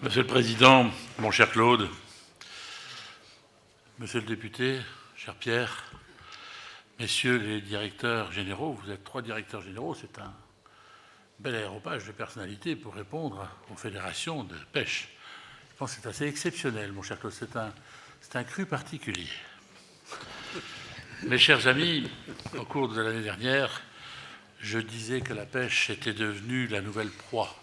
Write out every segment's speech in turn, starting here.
Monsieur le Président, mon cher Claude, Monsieur le député, cher Pierre, Messieurs les directeurs généraux, vous êtes 3 directeurs généraux, c'est un bel aéropage de personnalité pour répondre aux fédérations de pêche. Je pense que c'est assez exceptionnel, mon cher Claude, c'est un cru particulier. Mes chers amis, au cours de l'année dernière, je disais que la pêche était devenue la nouvelle proie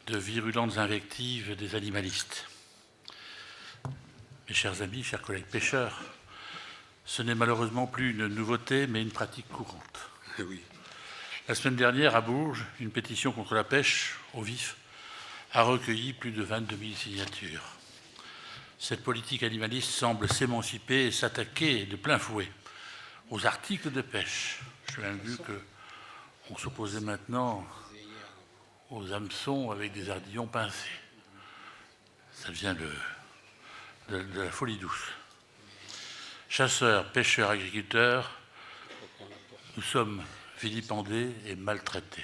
de virulentes invectives des animalistes. Mes chers amis, chers collègues pêcheurs, ce n'est malheureusement plus une nouveauté, mais une pratique courante. Oui. La semaine dernière, à Bourges, une pétition contre la pêche au vif a recueilli plus de 22 000 signatures. Cette politique animaliste semble s'émanciper et s'attaquer de plein fouet aux articles de pêche. J'ai même vu qu'on s'opposait maintenant aux hameçons avec des ardillons pincés. Ça vient de la folie douce. Chasseurs, pêcheurs, agriculteurs, nous sommes vilipendés et maltraités.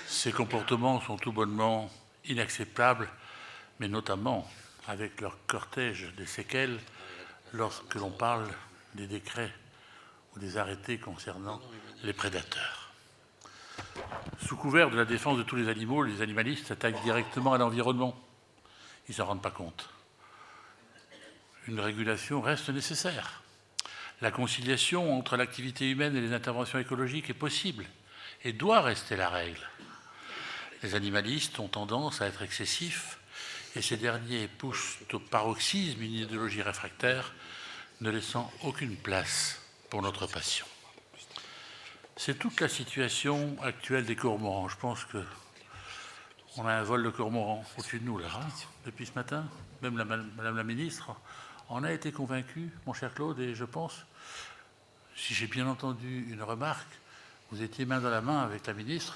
Ces comportements sont tout bonnement inacceptables, mais notamment avec leur cortège des séquelles lorsque l'on parle des décrets ou des arrêtés concernant les prédateurs. Sous couvert de la défense de tous les animaux, les animalistes s'attaquent directement à l'environnement. Ils ne s'en rendent pas compte. Une régulation reste nécessaire. La conciliation entre l'activité humaine et les interventions écologiques est possible et doit rester la règle. Les animalistes ont tendance à être excessifs et ces derniers poussent au paroxysme une idéologie réfractaire, ne laissant aucune place pour notre passion. C'est toute la situation actuelle des cormorans. Je pense qu'on a un vol de cormorans au-dessus de nous, là, hein, depuis ce matin. Même Madame la Ministre en a été convaincue, mon cher Claude, et je pense, si j'ai bien entendu une remarque, vous étiez main dans la main avec la Ministre.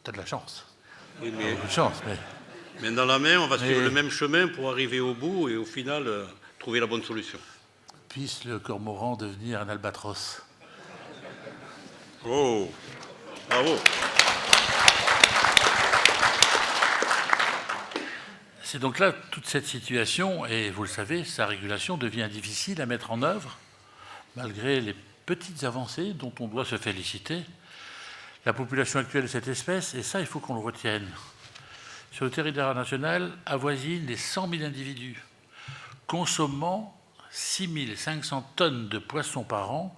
T'as de la chance. Oui, mais de chance, main dans la main, on va suivre le même chemin pour arriver au bout et au final trouver la bonne solution. Puisse le cormoran devenir un albatros. Oh, bravo. C'est donc là toute cette situation, et vous le savez, sa régulation devient difficile à mettre en œuvre, malgré les petites avancées dont on doit se féliciter. La population actuelle de cette espèce, et ça il faut qu'on le retienne, sur le territoire national avoisine les 100 000 individus, consommant 6 500 tonnes de poissons par an,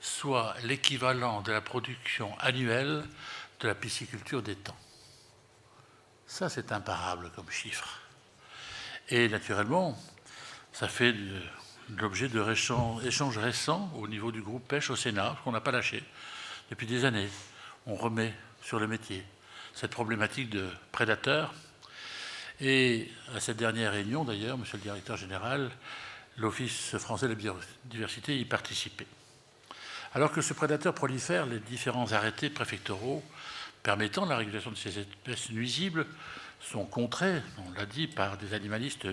soit l'équivalent de la production annuelle de la pisciculture d'étang. Ça, c'est imparable comme chiffre. Et naturellement, ça fait l'objet de échanges récents au niveau du groupe pêche au Sénat, qu'on n'a pas lâché. Depuis des années, on remet sur le métier cette problématique de prédateurs. Et à cette dernière réunion, d'ailleurs, monsieur le directeur général, l'Office français de la biodiversité y participait. Alors que ce prédateur prolifère, les différents arrêtés préfectoraux permettant la régulation de ces espèces nuisibles sont contrés, on l'a dit, par des animalistes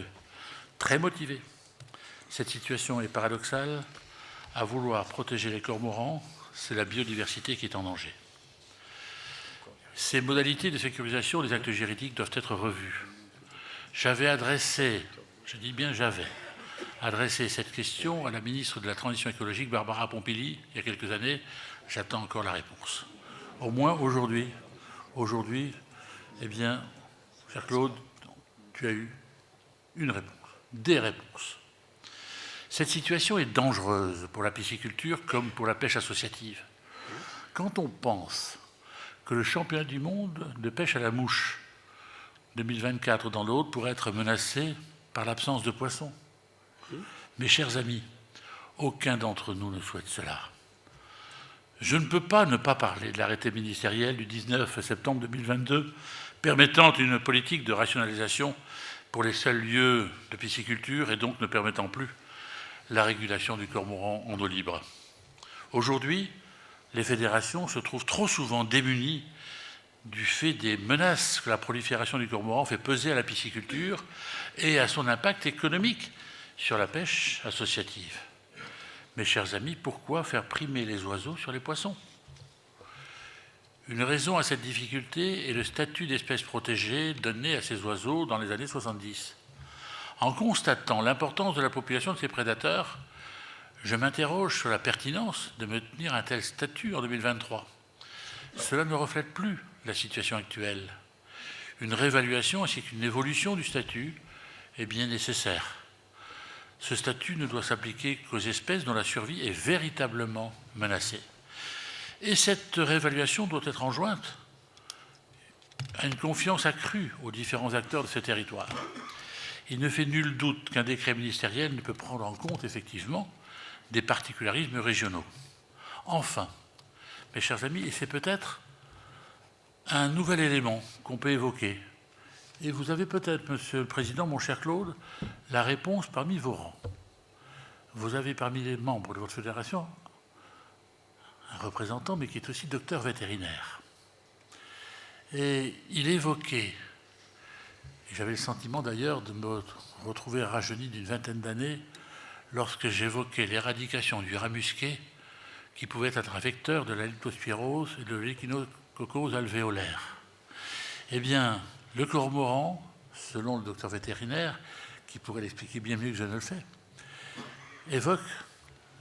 très motivés. Cette situation est paradoxale. À vouloir protéger les cormorans, c'est la biodiversité qui est en danger. Ces modalités de sécurisation des actes juridiques doivent être revues. J'avais adressé, je dis bien j'avais, adressé cette question à la ministre de la Transition écologique, Barbara Pompili, il y a quelques années. J'attends encore la réponse. Au moins aujourd'hui, eh bien, cher Claude, tu as eu une réponse, des réponses. Cette situation est dangereuse pour la pisciculture comme pour la pêche associative. Quand on pense que le championnat du monde de pêche à la mouche 2024 dans l'Aude pourrait être menacé par l'absence de poissons, mes chers amis, aucun d'entre nous ne souhaite cela. Je ne peux pas ne pas parler de l'arrêté ministériel du 19 septembre 2022 permettant une politique de rationalisation pour les seuls lieux de pisciculture et donc ne permettant plus la régulation du cormoran en eau libre. Aujourd'hui, les fédérations se trouvent trop souvent démunies du fait des menaces que la prolifération du cormoran fait peser à la pisciculture et à son impact économique sur la pêche associative. Mes chers amis, pourquoi faire primer les oiseaux sur les poissons? Une raison à cette difficulté est le statut d'espèce protégée donné à ces oiseaux dans les années 70. En constatant l'importance de la population de ces prédateurs, je m'interroge sur la pertinence de maintenir un tel statut en 2023. Cela ne reflète plus la situation actuelle. Une réévaluation ainsi qu'une évolution du statut est bien nécessaire. Ce statut ne doit s'appliquer qu'aux espèces dont la survie est véritablement menacée. Et cette réévaluation doit être enjointe à une confiance accrue aux différents acteurs de ce territoire. Il ne fait nul doute qu'un décret ministériel ne peut prendre en compte effectivement des particularismes régionaux. Enfin, mes chers amis, et c'est peut-être un nouvel élément qu'on peut évoquer, et vous avez peut-être, Monsieur le Président, mon cher Claude, la réponse parmi vos rangs. Vous avez parmi les membres de votre fédération un représentant, mais qui est aussi docteur vétérinaire. Et il évoquait, et j'avais le sentiment d'ailleurs de me retrouver rajeuni d'une vingtaine d'années, lorsque j'évoquais l'éradication du rat musqué, qui pouvait être un vecteur de la leptospirose et de l'échinococose alvéolaire. Eh bien, le cormoran, selon le docteur vétérinaire, qui pourrait l'expliquer bien mieux que je ne le fais, évoque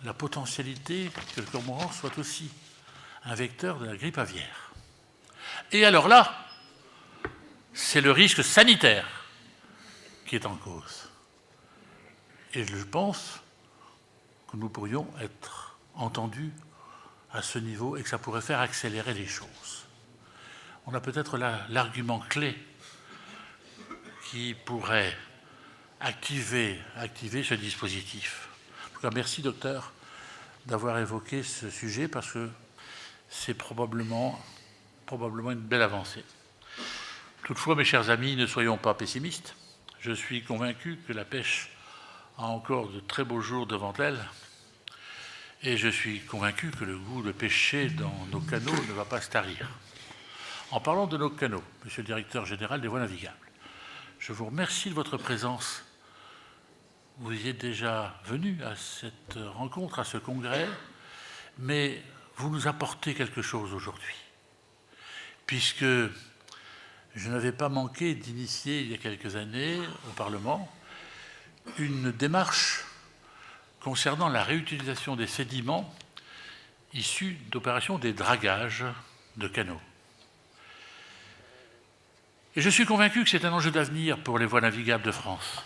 la potentialité que le cormoran soit aussi un vecteur de la grippe aviaire. Et alors là, c'est le risque sanitaire qui est en cause. Et je pense que nous pourrions être entendus à ce niveau et que ça pourrait faire accélérer les choses. On a peut-être là l'argument clé qui pourrait activer ce dispositif. En tout cas, merci, docteur, d'avoir évoqué ce sujet parce que c'est probablement une belle avancée. Toutefois, mes chers amis, ne soyons pas pessimistes. Je suis convaincu que la pêche a encore de très beaux jours devant elle et je suis convaincu que le goût de pêcher dans nos canaux ne va pas se tarir. En parlant de nos canaux, Monsieur le Directeur Général des Voies Navigables, je vous remercie de votre présence. Vous y êtes déjà venu à cette rencontre, à ce congrès, mais vous nous apportez quelque chose aujourd'hui, puisque je n'avais pas manqué d'initier il y a quelques années au Parlement une démarche concernant la réutilisation des sédiments issus d'opérations des dragages de canaux. Et je suis convaincu que c'est un enjeu d'avenir pour les voies navigables de France.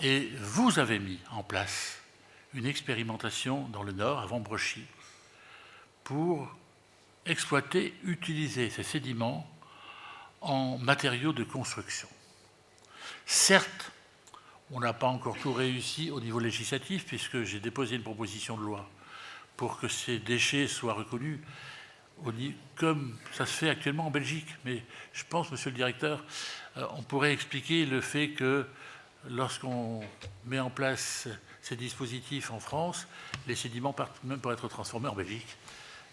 Et vous avez mis en place une expérimentation dans le Nord, à Vambrechy, pour exploiter, utiliser ces sédiments en matériaux de construction. Certes, on n'a pas encore tout réussi au niveau législatif, puisque j'ai déposé une proposition de loi pour que ces déchets soient reconnus comme ça se fait actuellement en Belgique. Mais je pense, Monsieur le Directeur, on pourrait expliquer le fait que lorsqu'on met en place ces dispositifs en France, les sédiments partent même pour être transformés en Belgique.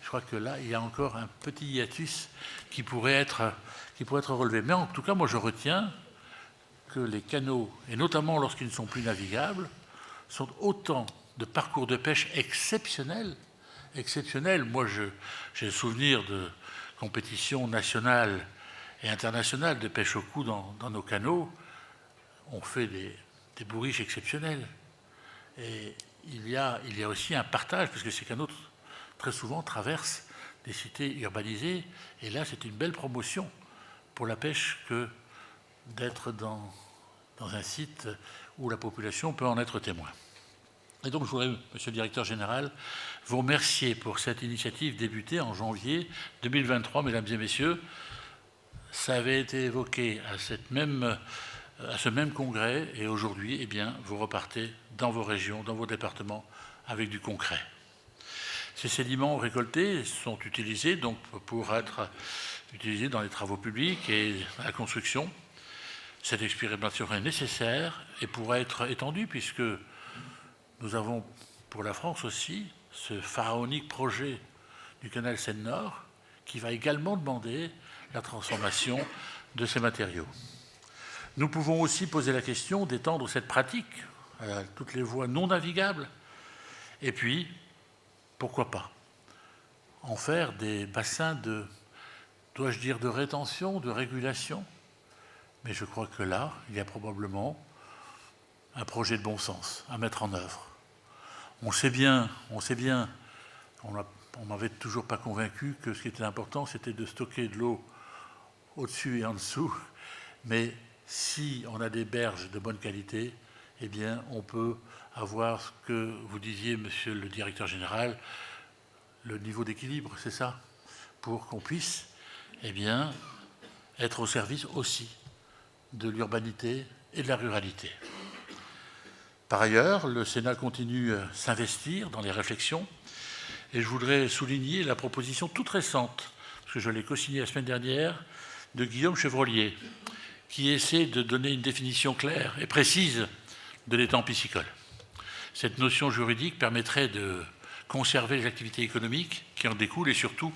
Je crois que là, il y a encore un petit hiatus qui pourrait être relevé. Mais en tout cas, moi, je retiens que les canaux, et notamment lorsqu'ils ne sont plus navigables, sont autant de parcours de pêche exceptionnels. Moi, j'ai le souvenir de compétitions nationales et internationales de pêche au cou dans nos canaux. On fait des bourriches exceptionnelles. Et il y a aussi un partage, parce que ces canaux, très souvent, traversent des cités urbanisées. Et là, c'est une belle promotion pour la pêche que d'être dans un site où la population peut en être témoin. Et donc, je voudrais, Monsieur le Directeur Général, vous remercier pour cette initiative débutée en janvier 2023, mesdames et messieurs. Ça avait été évoqué à ce même congrès, et aujourd'hui, eh bien, vous repartez dans vos régions, dans vos départements, avec du concret. Ces sédiments récoltés sont utilisés donc pour être utilisés dans les travaux publics et la construction. Cette expérimentation est nécessaire et pourra être étendue puisque nous avons pour la France aussi ce pharaonique projet du canal Seine-Nord qui va également demander la transformation de ces matériaux. Nous pouvons aussi poser la question d'étendre cette pratique à toutes les voies non navigables. Et puis, pourquoi pas, en faire des bassins de, dois-je dire, de rétention, de régulation. Mais je crois que là, il y a probablement un projet de bon sens à mettre en œuvre. On sait bien, on m'avait toujours pas convaincu que ce qui était important, c'était de stocker de l'eau au-dessus et en dessous. Mais si on a des berges de bonne qualité, eh bien, on peut avoir ce que vous disiez, monsieur le directeur général, le niveau d'équilibre, c'est ça, pour qu'on puisse, eh bien, être au service aussi de l'urbanité et de la ruralité. Par ailleurs, le Sénat continue à s'investir dans les réflexions et je voudrais souligner la proposition toute récente, parce que je l'ai co-signée la semaine dernière, de Guillaume Chevrollier, qui essaie de donner une définition claire et précise de l'étang piscicole. Cette notion juridique permettrait de conserver les activités économiques qui en découlent et surtout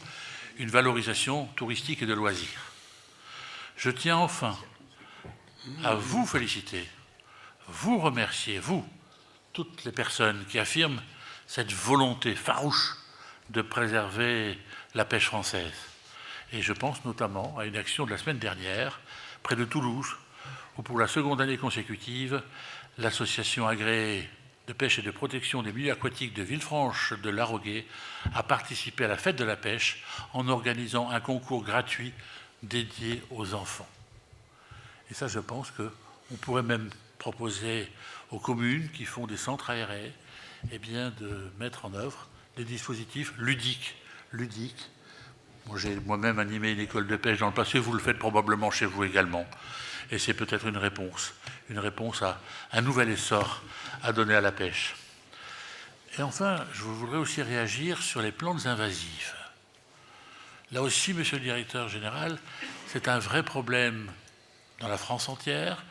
une valorisation touristique et de loisirs. Je tiens enfin à vous féliciter, vous remercier, vous, toutes les personnes qui affirment cette volonté farouche de préserver la pêche française. Et je pense notamment à une action de la semaine dernière, près de Toulouse, où pour la seconde année consécutive, l'association agréée de pêche et de protection des milieux aquatiques de Villefranche de Laroguet a participé à la fête de la pêche en organisant un concours gratuit dédié aux enfants. Et ça, je pense qu'on pourrait même proposer aux communes qui font des centres aérés, eh bien, de mettre en œuvre des dispositifs ludiques. Moi, j'ai moi-même animé une école de pêche dans le passé, vous le faites probablement chez vous également. Et c'est peut-être une réponse à un nouvel essor à donner à la pêche. Et enfin, je voudrais aussi réagir sur les plantes invasives. Là aussi, monsieur le directeur général, c'est un vrai problème dans la France entière,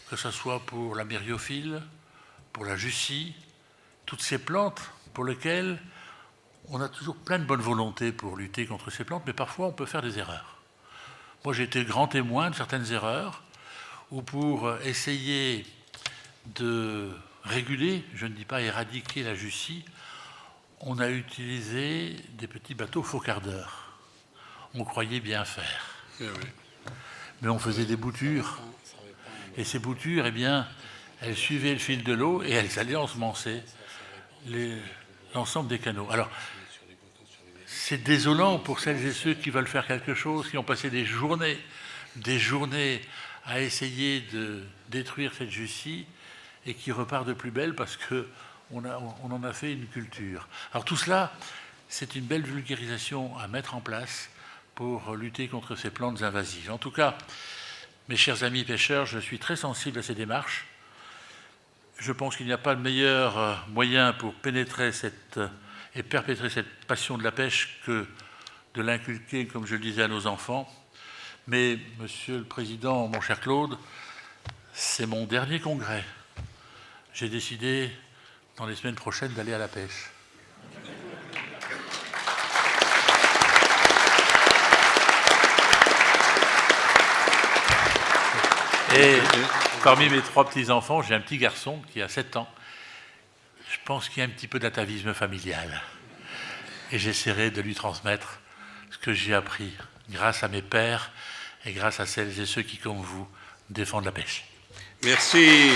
que ce soit pour la myriophile, pour la jussie, toutes ces plantes pour lesquelles on a toujours plein de bonne volonté pour lutter contre ces plantes, mais parfois on peut faire des erreurs. Moi, j'ai été grand témoin de certaines erreurs, où pour essayer de réguler, je ne dis pas éradiquer la jussie, on a utilisé des petits bateaux faucardeurs. On croyait bien faire. Mais on faisait des boutures. Et ces boutures, eh bien, elles suivaient le fil de l'eau et elles allaient ensemencer l'ensemble des canaux. Alors, c'est désolant pour celles et ceux qui veulent faire quelque chose, qui ont passé des journées à essayer de détruire cette jussie et qui repart de plus belle parce qu'on en a fait une culture. Alors tout cela, c'est une belle vulgarisation à mettre en place pour lutter contre ces plantes invasives. En tout cas, mes chers amis pêcheurs, je suis très sensible à ces démarches. Je pense qu'il n'y a pas de meilleur moyen pour pénétrer et perpétrer cette passion de la pêche que de l'inculquer, comme je le disais, à nos enfants. Mais, Monsieur le Président, mon cher Claude, c'est mon dernier congrès. J'ai décidé, dans les semaines prochaines, d'aller à la pêche. Et parmi mes 3 petits-enfants, j'ai un petit garçon qui a 7 ans. Je pense qu'il y a un petit peu d'atavisme familial. Et j'essaierai de lui transmettre ce que j'ai appris grâce à mes pères et grâce à celles et ceux qui, comme vous, défendent la pêche. Merci.